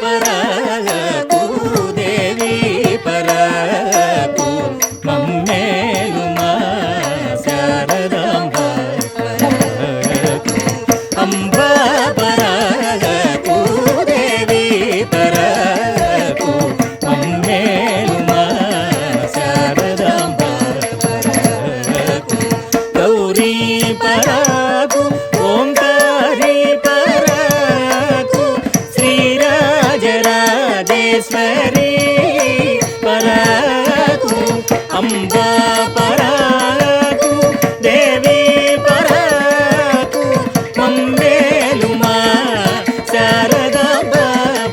పరాకు దేవి పరాకు మమ్మేలుమా శారదాంబ పరాకు అంబ పరాకు దేవి పరాకు మమ్మేలుమా శారదాంబ పరాకు గౌరీ పరాకు ఓంకారీ పరాకు శ్రీరాజరాజేశ్వరీ పరాకు అంబ పరాకు దేవి పరాకు మమ్మేలుమా శారదాంబ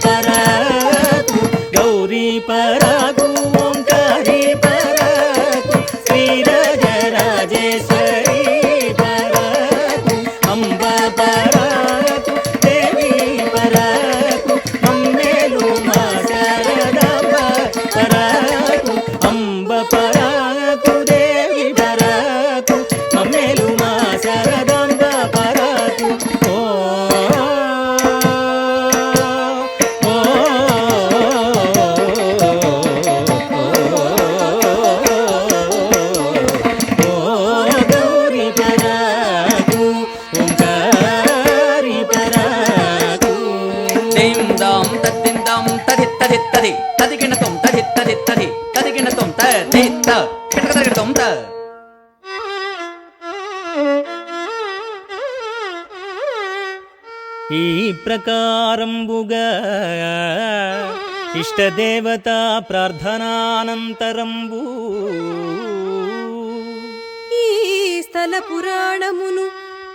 పరాకు గౌరీ పరాకు ఓంకారీ పరాకు శ్రీరాజరాజేశ్వరీ పరాకు అంబ పరాకు దేవి పరాకు మమ్మేలుమా శారదాంబ పరాకు అంబ పరాకు దేవి పరాకు మమ్మేలుమా శారదాంబ పరాకు ఓ గౌరీ పరాకు ఓంకారీ పరాకు దిం దాం తద్దిందాం తదిత్తదిత్తది తదిగిణతం తదిత్తదిత్తది తదిగిణతం తదిత్త పిటకదగిణతం త ఈ ప్రకారంబుగా ఇష్టదేవతా ప్రార్థనానంతరంబు ఈ స్థల పురాణమును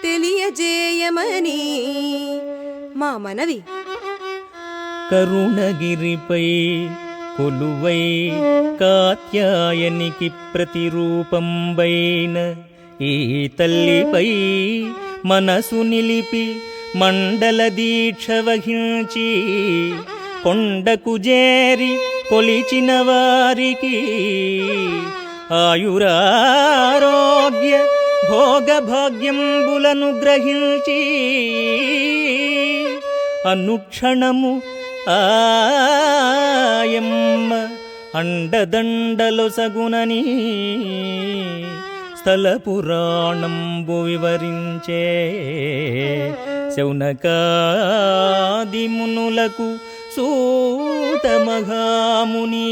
తెలియజేయమని మా మనవి. కరుణగిరిపై కొలువై కాత్యాయనికి ప్రతిరూపంబైన ఈ తల్లిపై మనసు నిలిపి మండల దీక్ష వహించి కొండకు చేరి కొలిచిన వారికి ఆయురారోగ్య భోగభాగ్యంబులను గ్రహించి అనుక్షణము ఆయమ్మ అండదండలొసగునని స్థల పురాణంబు వివరించే శౌనకాది మునులకు సూత మహాముని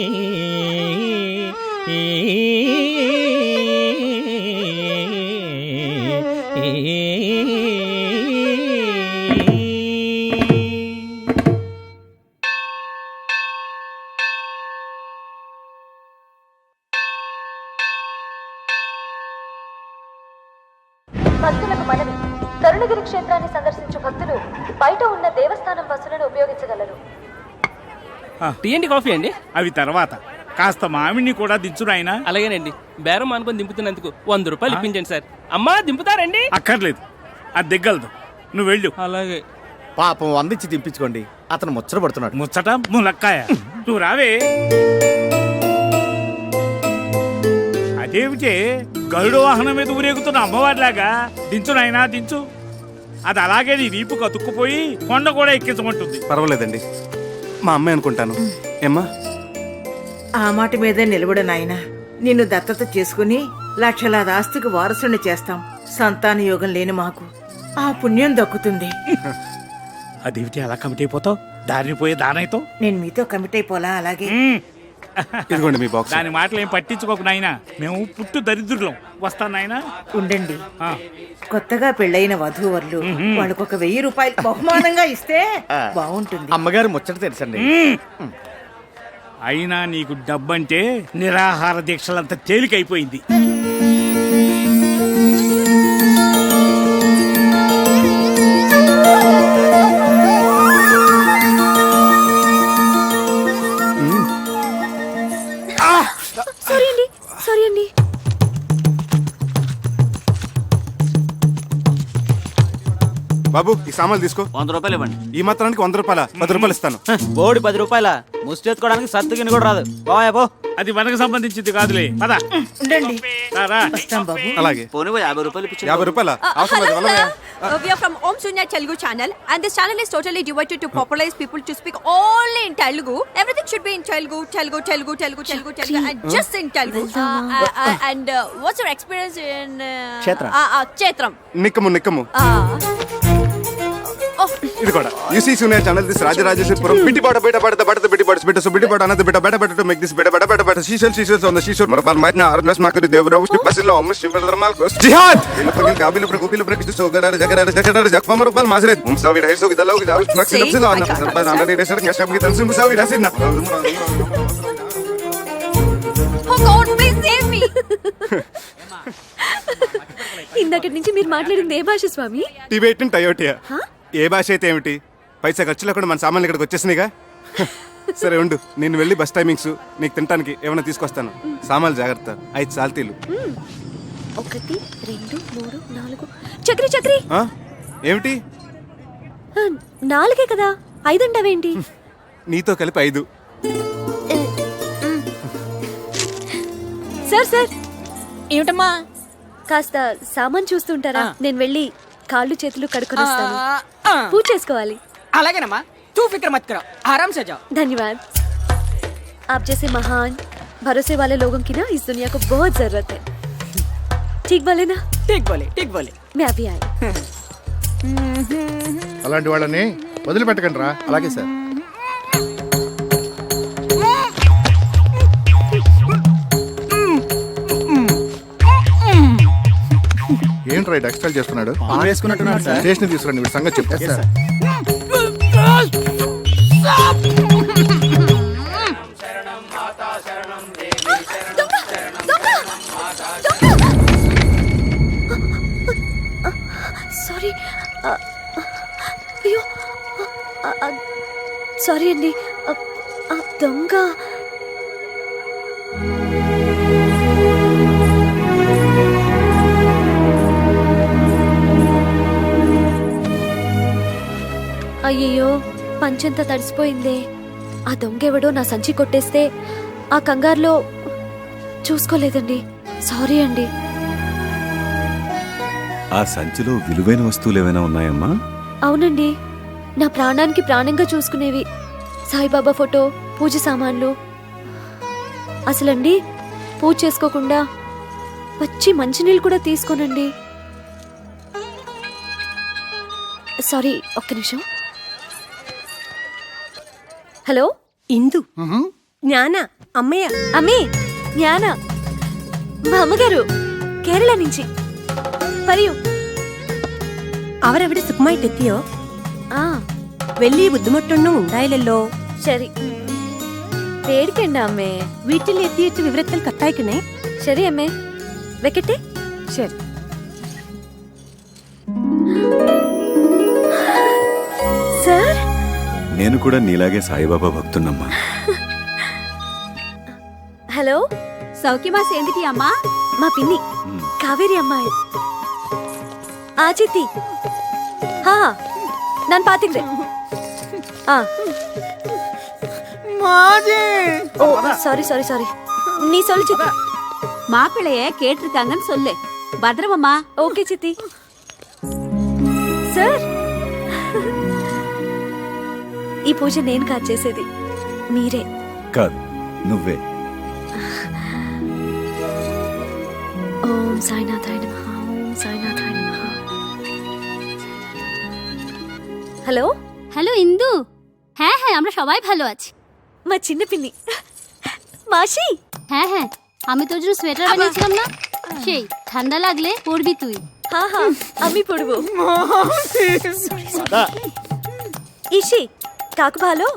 భక్తులకు మనవి. కరుణగిరి క్షేత్రాన్ని సందర్శించు భక్తులు బయట ఉన్న దేవస్థానం బస్సులను ఉపయోగించగలరు. టీ అండి, కాఫీ అండి? అవి తర్వాత కాస్త మామిడిని కూడా దించు నాయనా. అలాగేనండి. బేరం అనుకుని దింపుతున్నందుకు 100 రూపాయలు ఇప్పించండి సార్. అమ్మా దింపుతారండి? అక్కర్లేదు, అది దిగ్గలదు, నువ్వు వెళ్ళు. అలాగే. పాపం అందించి దింపించుకోండి, అతను ముచ్చట పడుతున్నాడు. ముచ్చట ములక్కాయ, నువ్వు రావే. అదేమిటే గరుడ వాహనం మీద ఊరేగుతున్న అమ్మవారిలాగా దించు నాయనా, దించు. అది అలాగే నీ వీపుకు అతుక్కుపోయి కొండ కూడా ఎక్కించమంటుంది. పర్వాలేదండి, మా అమ్మాయి అనుకుంటాను. ఏమ్మా? ఆ మాట మీదే నిలబడు నాయనా. నిన్ను దత్తత చేసుకుని లక్షలాది ఆస్తికి వారసుని చేస్తాం. సంతాన యోగం లేని మాకు ఆ పుణ్యం దక్కుతుంది. అదేమిటి అలా కమిట్ అయిపోతావు? దారిని పోయే దానైతో నేను మీతో కమిట్ అయిపోలా. అలాగే ఇదిగోండి మీ బాక్స్. దాని మాటలు ఏం పట్టించుకోకు నాయనా, మేము పుట్టు దరిద్రులం. వస్తాను నాయనా. ఉండండి. కొత్తగా పెళ్ళైన వధూవరులు వాళ్ళకొక 1000 రూపాయలు బహుమానంగా ఇస్తే బాగుంటుంది. అమ్మగారు ముచ్చట తెలుసండి. అయినా నీకు డబ్బంటే నిరాహార దీక్షలంతా తేలికైపోయింది. సారీ అండి. బాబు ఈ సామాన్లు తీసుకో. 100 రూపాయలు ఇవ్వండి. ఈ మాత్రానికి 100 రూపాయల 10 రూపాయలు ఇస్తాను. బోడి 10 రూపాయల ముష్టెత్తుకోవడానికి సత్తుగిని కూడా రాదు. పోయా పో. అది మనకు సంబంధించింది కాదులే పద. ఉండండి రా. వస్తాం బాబు. అలాగే పోనీ 50 రూపాయలు ఇప్పించు. 50 రూపాయల అవసరం లేదు. వెళ్ళవయ్యా. We are from Om Sunya Telugu channel, and this channel is totally devoted to popularize people to speak only in Telugu. Everything should be in Telugu, and just in Telugu. And what's your experience in Kshetram? నిక్కము ఇది కూడా యూసీ సూనియర్ channel this Rajarajeshwarapuram బిటిపాట బిటిపాట so బిటిపాట అన్నది బిట టు మేక్ దిస్ బిట సీషల్స్ ఆన్ ద షీషోర్ మరపాల్ మైట్న ఆర్నస్ మాకరి దేవరావు బసిలో అమ్మ శివధర్మాల్ జిహాద్ ఇలపగిల్ కాబిల్ ప్రకోపిల్ ప్రకృతి సోగరార జగరార జక్మమ రూపాల్ మాసరే ముసావి రైసో గిదలో గిదావు నక్సిలప్సిల అన్న సర్పద అన్న రేసర్ న్యాషం గిదన్ సి ముసావి రాసిన Oh God, please save me! ఇందాకటి నుంచి మీరు మాట్లాడింది ఏ భాష స్వామి? టిబెటన్ టయోటియా. ఏ భాష అయితే ఏమిటి, పైసా ఖర్చు లేకుండా మన సామాన్లు ఇక్కడికి వచ్చేసినాయిగా. సరే ఉండు, నేను వెళ్ళి బస్ టైమింగ్స్ నీకు తినడానికి ఏమైనా తీసుకొస్తాను. సామాన్లు జాగ్రత్త. 5 సాల్తీలు. 1 2 3 4 చక్రి ఏమిటి 4 కదా, 5 అంటావేంటి? నీతో కలిపి 5. సార్ ఏమిటమ్మా? కాస్త సామాన్ చూస్తుంటారా? నేను వెళ్ళి కాళ్ళు చేతులు కడుక్కొని వస్తాను. పూజ చేసుకోవాలి. అలాగేనమ్మా, తూ ఫిక్ర్ మత్ కరో, ఆరామ్ సే జాओ. धन्यवाद. आप जैसे महान भरोसे वाले लोगों की ना इस दुनिया को बहुत जरूरत है. ठीक बोले ना? ठीक बोले. मैं अभी आई. అలాంటి వాళ్ళని వదిలిపెట్టకండి రా. అలాగే సార్. ఏంట్రా టెక్స్టైల్ చేస్తున్నాడు? వేసుకున్నట్టున్నాడు సార్. స్టేషన్ తీసుకురండి, వీడి సంగతి చెప్తా. సారీ. అయ్యో సారీ అండి. దొంగ అయ్యయ్యో, పంచంతా తడిసిపోయిందే. ఆ దొంగెవడో నా సంచి కొట్టేస్తే ఆ కంగారులో చూసుకోలేదండి. సారీ అండి. ఆ సంచిలో విలువైన వస్తువులు ఏమైనా ఉన్నాయమ్మా? అవునండి, నా ప్రాణానికి ప్రాణంగా చూసుకునేవి. సాయిబాబా ఫోటో, పూజ సామాన్లు. అసలండి పూజ చేసుకోకుండా వచ్చి మంచినీళ్ళు కూడా తీసుకోనండి. సారీ, ఒక్క నిమిషం. హలో, ఇందు జ్ఞాన అమ్మయ్య. అమ్మే జ్ఞాన, మా అమ్మగారు കേരള నుంచి. പറയൂ. അവരവിടെ സുഖമായിട്ടെത്തിയോ? ആ, വലിയ ബുദ്ധിമുട്ടൊന്നും ഉണ്ടായില്ലല്ലോ? ശരി. പേടിക്കണ്ട അമ്മേ. വീട്ടിൽ എത്തിയിട്ട് വിവരത്തിൽ കത്തയക്കണേ. ശരി അമ്മേ, വെക്കട്ടെ. ശരി. సార్, నేను కూడా నీలాగే సాయిబాబా భక్తున్నమ్మా. హలో. సౌఖ్యమా సేందిటి అమ్మా? మా పిన్ని కావేరి అమ్మాయి. ఆచితి. హా, ನಾನು ಪಾತಿಗ್ರೆ. ஓ சாரி. நீ சொல்லு சித்தி. மாப்பிள்ளைய கேட்டிருக்காங்கன்னு சொல்லு. பத்திரமம்மா. ஓகே சித்தி. సార్, ఈ పూజ నేను కాదు చేసేది, మీరే. కాదు, నువ్వే. ఓం సాయినాథాయ నమః. ఓం సాయినాథాయ నమః. হ্যালো হ্যালো ইন্দু। হ্যাঁ আমরা সবাই ভালো আছি। মা চিన్న পিন্নি মাসি। হ্যাঁ আমি তোর জন্য সোয়েটার বানিয়েছিলাম না, সেই ঠান্ডা লাগলে পরবি তুই। হ্যাঁ আমি পরবো। ఇషి కాకు భాలో.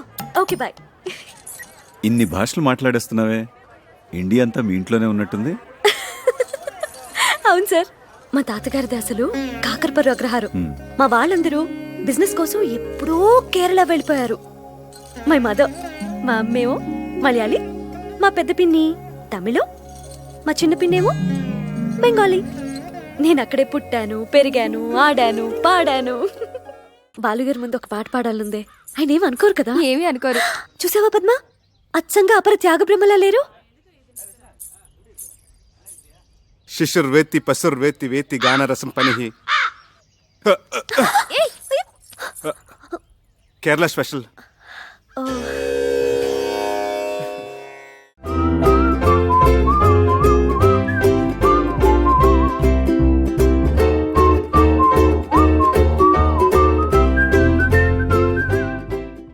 Okay bye. ఇన్ని భాషలు మాట్లాడేస్తున్నావే, ఇండియా అంతా మీ ఇంట్లోనే ఉన్నట్టుంది. అవును సార్, మా తాతగారిది అసలు కాకరపర్రు అగ్రహారం. మా వాళ్ళందరూ బిజినెస్ కోసం ఎప్పుడో కేరళ వెళ్ళిపోయారు. మై మదర్, మా అమ్మేమో మలయాళీ, మా పెద్ద పిన్ని తమిళం, మా చిన్న పిన్నేమో బెంగాలీ. నేను అక్కడే పుట్టాను, పెరిగాను, ఆడాను, పాడాను. బాలుగారి ముందు ఒక పాట పాడాలందే. ఆయన ఏమి అనుకోరు కదా? ఏమీ అనుకోరు. చూసావా పద్మ, అచ్చంగా అపర త్యాగ బ్రహ్మలా లేరు? శిశుర్వేత్తి పశుర్వేత్తి వేత్తి గానరసం పనిహి. కేరళ స్పెషల్. ఓ